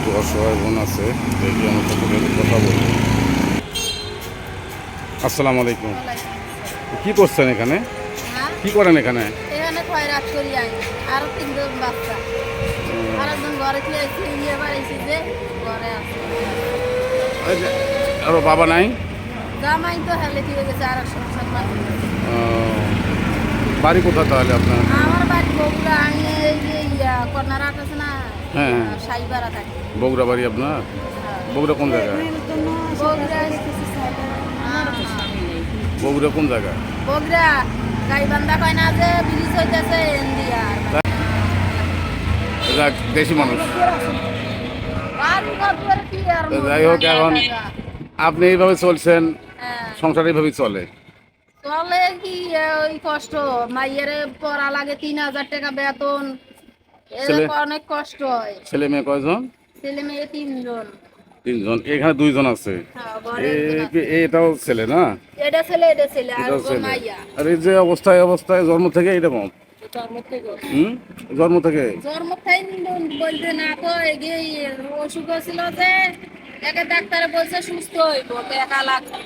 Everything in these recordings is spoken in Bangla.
একটু অসহায় বোন আছে, দেখি আমার সাথে কথা বলবো। আসসালামু আলাইকুম। ওয়ালাইকুম আসসালাম। কি করছেন এখানে? হ্যাঁ, কি করেন এখানে? এখানে খয়রাত করি আমি। আরো তিনজন বাচ্চা। আর একজন ঘরে খেয়েছি, ইয়ে বাড়িয়েছি যে ঘরে আছে। এই যে, আরো বাবা নাই? জামাই তো হেলে দিয়ে গেছে আর সংসার পাতি। আহ, বাড়ি কোথায় তাহলে আপনার? আমার বাড়ি বগুড়া, আমি এই যে কর্নার হাট আছে না, হ্যাঁ, হ্যাঁ। সাইবারা থাকি। বগুড়া বাড়ি আপনার? হ্যাঁ। বগুড়া কোন জায়গায়? বগুড়া বগুড়া কোন জায়গায়? বগুড়া গাইবান্ধা কয় না যে ব্রিজ হইতেছে ইন্ডিয়ার যাক, দেশি মানুষ। বাড়ি ঘর দুয়ারে কি আর তো যাই হোক, এখন আপনি এইভাবে চলছেন, হ্যাঁ। সংসার এইভাবেই চলে। চলে কি ওই কষ্ট, মাইয়েরে পড়া লাগে 3,000 টাকা বেতন, ছেলে অনেক কষ্ট হয়। ছেলে মেয়ে কয়জন? ছেলে মেয়ে 3 জন। তিনজন, এখানে দুইজন আছে। হ্যাঁ, ঘরে একজন আছে। এটাও ছেলে না? এটা ছেলে আর এটাও ও ছেলে। মাইয়া। আর এই যে অবস্থায় জন্ম থেকে এরকম? হুম, জন্ম থেকে? জন্ম থেকে বলতে না তো এগিয়ে অসুখ ছিল যে একে ডাক্তারে বলছে সুস্থ হইব, টাকা লাগবে।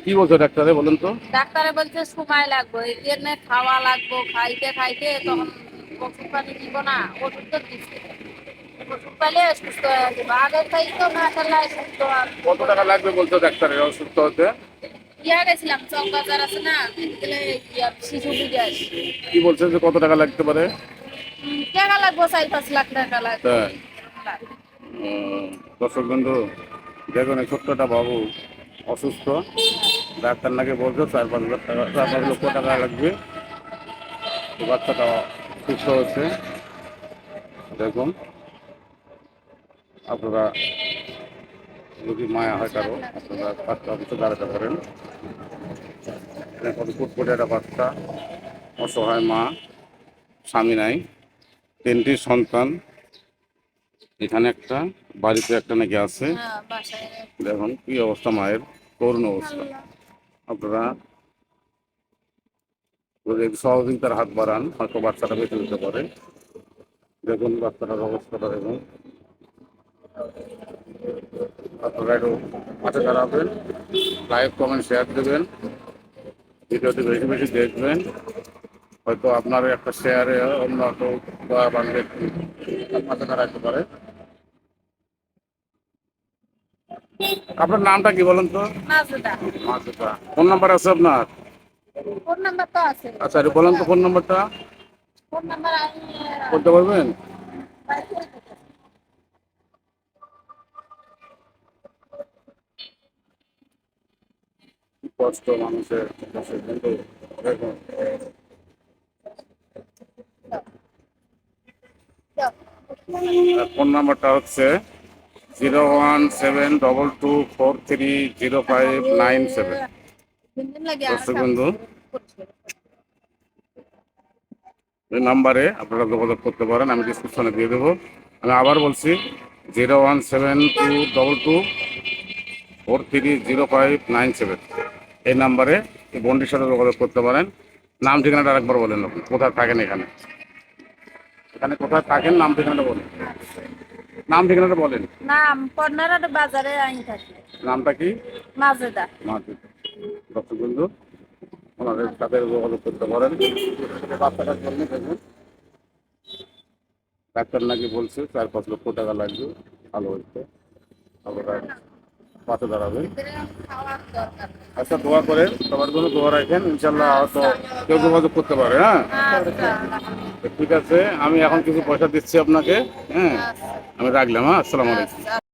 কি বলছো ডাক্তারে, বলেন তো? ডাক্তারে বলছে সময় লাগবে, এখানে খাওয়া লাগবে, খাইতে খাইতে তখন ওষুধ পানি দিব না, ওষুধ তো দিচ্ছে। ওষুধ পাইলে সুস্থ হয়ে যাবে, আগে থেকে তো না খেলে সুস্থ আর। কত টাকা লাগবে বলছো ডাক্তারের অসুস্থ হতে? ইয়া গেছিলাম চকবাজার আছে না, মেডিকেলে শিশু বিকাশ। কি বলছে যে কত টাকা লাগতে পারে? টাকা লাগবে 4-5 লাখ টাকা লাগবে। তাই? দর্শক বন্ধু, দেখুন এই ছোট্টটা বাবু অসুস্থ, ডাক্তার নাকি বলছে 4-5 লাখ টাকা, 4-5 লক্ষ টাকা লাগবে। তো বাচ্চাটা সুস্থ হচ্ছে। দেখুন, আপনারা যদি মায়া হয় কারো, আপনারা বাচ্চা অফিসে দাঁড়াতে পারেন। কত ফুটফুটে একটা বাচ্চা, অসহায় মা, স্বামী নাই, 3টি সন্তান। এখানে একটা, বাড়িতে একটা নাকি আছে। হ্যাঁ, বাসায়। দেখুন কি অবস্থা মায়ের, করুণ অবস্থা। আল্লাহ। আপনারা যদি একটু সহযোগিতার হাত বাড়ান, হয়তো বাচ্চাটা বেঁচে যেতে পারে। দেখুন বাচ্চাটার অবস্থাটা দেখুন। আপনারা একটু পাশে দাঁড়াবেন, লাইক কমেন্ট শেয়ার দেবেন, ভিডিওটি বেশি বেশি দেখবেন। হয়তো আপনার একটা শেয়ারে অন্য কেউ বাংলা পাশে দাঁড়াতে পারে। আপনার নামটা কি বলেন তো? মাজেদা। আচ্ছা, ফোন নাম্বার আছে আপনার? ফোন নাম্বার তো আছে। আচ্ছা, একটু বলেন তো ফোন নাম্বারটা। ফোন নাম্বার আমি বলতে পারবেন? বাইর করে দিতে। কি কষ্ট মানুষের, কিন্তু দেখুন দাও। ফোন নাম্বারটা হচ্ছে 01722430597। দিন লাগে আর দর্শক কাম বন্ধু, করছে। এই নাম্বারে আপনারা যোগাযোগ করতে পারেন, আমি ডিসক্রিপশনে দিয়ে দেবো। আমি আবার বলছি, 01722430597। এই নাম্বারে এই বন্ডির সাথে যোগাযোগ করতে পারেন। নাম ঠিকানাটা আরেকবার বলেন, আপনি কোথায় থাকেন, এখানে এখানে কোথায় থাকেন, নাম ঠিকানাটা বলেন। নাম ঠিকানাটা বলেন। নাম কর্নার বাজারে আইন থাকি। নামটা কি? মাজেদা। মাহমুদ। দর্শক বন্ধু, ওনাদের সাথে যোগাযোগ করতে পারেন। বাচ্চাটার জন্য দেখুন, ডাক্তার নাকি বলছে 4-5 লক্ষ টাকা লাগবে, ভালো হচ্ছে। আপনারা পাশে দাঁড়াবেন। খাওয়ার দরকার। আচ্ছা, দোয়া করেন, সবার জন্য দোয়া রাখেন, ইনশাল্লাহ হয়তো আচ্ছা। কেউ যোগাযোগ করতে পারে। হ্যাঁ, আচ্ছা। তো ঠিক আছে, আমি এখন কিছু পয়সা দিচ্ছি আপনাকে। হ্যাঁ, আচ্ছা। আমি রাখলাম। হ্যাঁ, আসসালামু আলাইকুম। আচ্ছা।